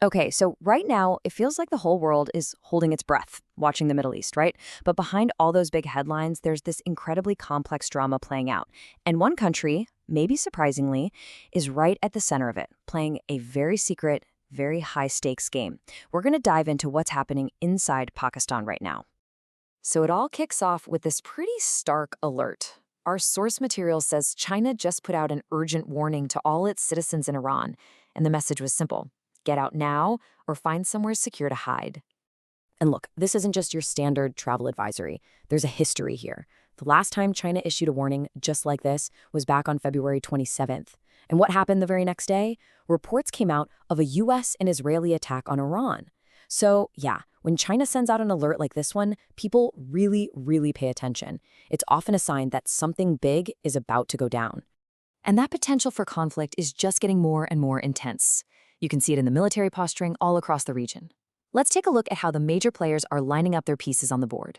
Okay, so right now, it feels like the whole world is holding its breath watching the Middle East, right? But behind all those big headlines, there's this incredibly complex drama playing out. And one country, maybe surprisingly, is right at the center of it, playing a very secret, very high stakes game. We're going to dive into what's happening inside Pakistan right now. So it all kicks off with this pretty stark alert. Our source material says China just put out an urgent warning to all its citizens in Iran, and the message was simple: get out now or find somewhere secure to hide. And look, this isn't just your standard travel advisory. There's a history here. The last time China issued a warning just like this was back on February 27th. And what happened the very next day? Reports came out of a US and Israeli attack on Iran. So, yeah, when China sends out an alert like this one, people really, really pay attention. It's often a sign that something big is about to go down. And that potential for conflict is just getting more and more intense. You can see it in the military posturing all across the region. Let's take a look at how the major players are lining up their pieces on the board.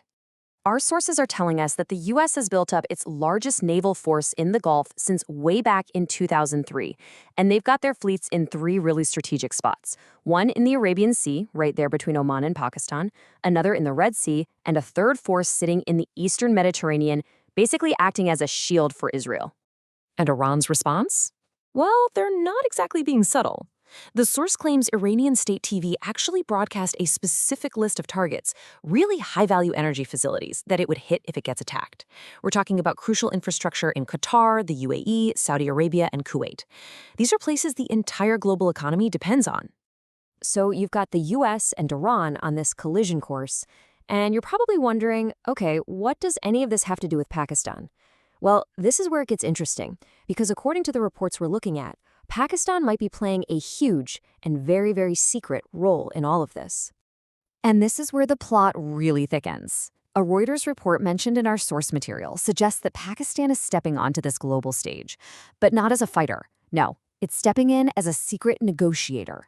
Our sources are telling us that the U.S. has built up its largest naval force in the Gulf since way back in 2003, and they've got their fleets in three really strategic spots. One in the Arabian Sea, right there between Oman and Pakistan, another in the Red Sea, and a third force sitting in the Eastern Mediterranean, basically acting as a shield for Israel. And Iran's response? Well, they're not exactly being subtle. The source claims Iranian state TV actually broadcast a specific list of targets, really high-value energy facilities that it would hit if it gets attacked. We're talking about crucial infrastructure in Qatar, the UAE, Saudi Arabia, and Kuwait. These are places the entire global economy depends on. So you've got the US and Iran on this collision course, and you're probably wondering, okay, what does any of this have to do with Pakistan? Well, this is where it gets interesting, because according to the reports we're looking at, Pakistan might be playing a huge and very, very secret role in all of this. And this is where the plot really thickens. A Reuters report mentioned in our source material suggests that Pakistan is stepping onto this global stage, but not as a fighter. No, it's stepping in as a secret negotiator.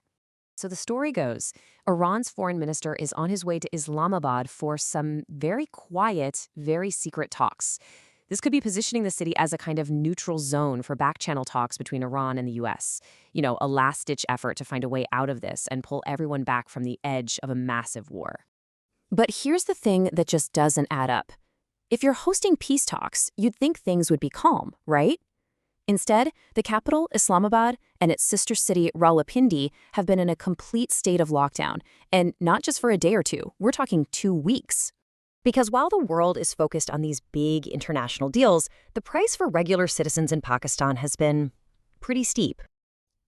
So the story goes, Iran's foreign minister is on his way to Islamabad for some very quiet, very secret talks. This could be positioning the city as a kind of neutral zone for back-channel talks between Iran and the U.S. A last-ditch effort to find a way out of this and pull everyone back from the edge of a massive war. But here's the thing that just doesn't add up. If you're hosting peace talks, you'd think things would be calm, right? Instead, the capital, Islamabad, and its sister city, Rawalpindi, have been in a complete state of lockdown. And not just for a day or two, we're talking 2 weeks. Because while the world is focused on these big international deals, the price for regular citizens in Pakistan has been pretty steep.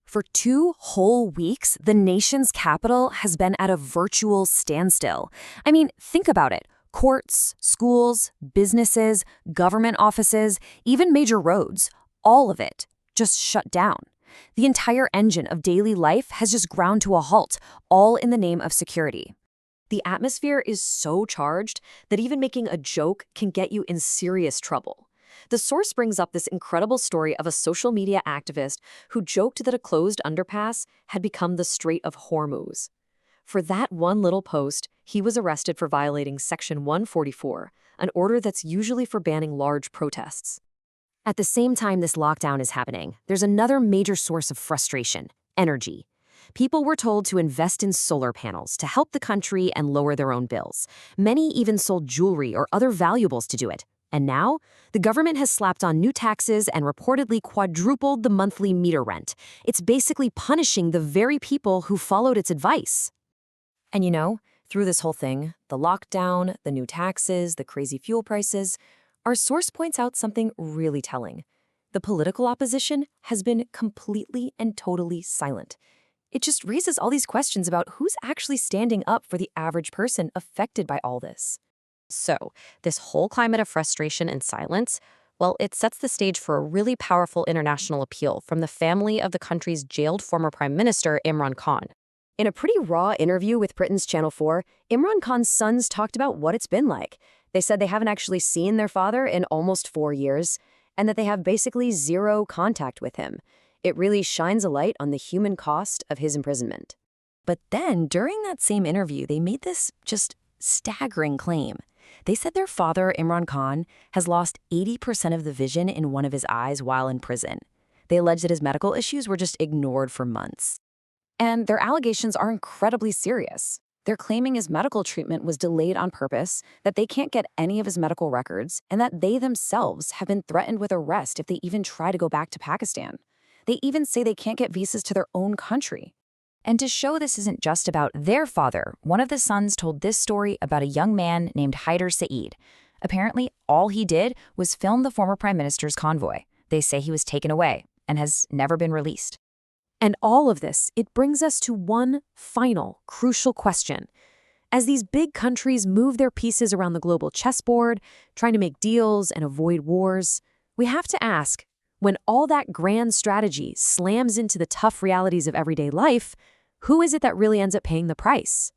For 2 whole weeks, the nation's capital has been at a virtual standstill. I mean, think about it. Courts, schools, businesses, government offices, even major roads, all of it just shut down. The entire engine of daily life has just ground to a halt, all in the name of security. The atmosphere is so charged that even making a joke can get you in serious trouble. The source brings up this incredible story of a social media activist who joked that a closed underpass had become the Strait of Hormuz. For that one little post, he was arrested for violating Section 144, an order that's usually for banning large protests. At the same time this lockdown is happening, there's another major source of frustration: energy. People were told to invest in solar panels to help the country and lower their own bills. Many even sold jewelry or other valuables to do it. And now, the government has slapped on new taxes and reportedly quadrupled the monthly meter rent. It's basically punishing the very people who followed its advice. And through this whole thing, the lockdown, the new taxes, the crazy fuel prices, our source points out something really telling. The political opposition has been completely and totally silent. It just raises all these questions about who's actually standing up for the average person affected by all this. So, this whole climate of frustration and silence, well, it sets the stage for a really powerful international appeal from the family of the country's jailed former Prime Minister, Imran Khan. In a pretty raw interview with Britain's Channel 4, Imran Khan's sons talked about what it's been like. They said they haven't actually seen their father in almost 4 years, and that they have basically zero contact with him. It really shines a light on the human cost of his imprisonment. But then, during that same interview, they made this just staggering claim. They said their father, Imran Khan, has lost 80% of the vision in one of his eyes while in prison. They alleged that his medical issues were just ignored for months. And their allegations are incredibly serious. They're claiming his medical treatment was delayed on purpose, that they can't get any of his medical records, and that they themselves have been threatened with arrest if they even try to go back to Pakistan. They even say they can't get visas to their own country. And to show this isn't just about their father, one of the sons told this story about a young man named Haider Saeed. Apparently, all he did was film the former prime minister's convoy. They say he was taken away and has never been released. And all of this, it brings us to one final, crucial question. As these big countries move their pieces around the global chessboard, trying to make deals and avoid wars, we have to ask, when all that grand strategy slams into the tough realities of everyday life, who is it that really ends up paying the price?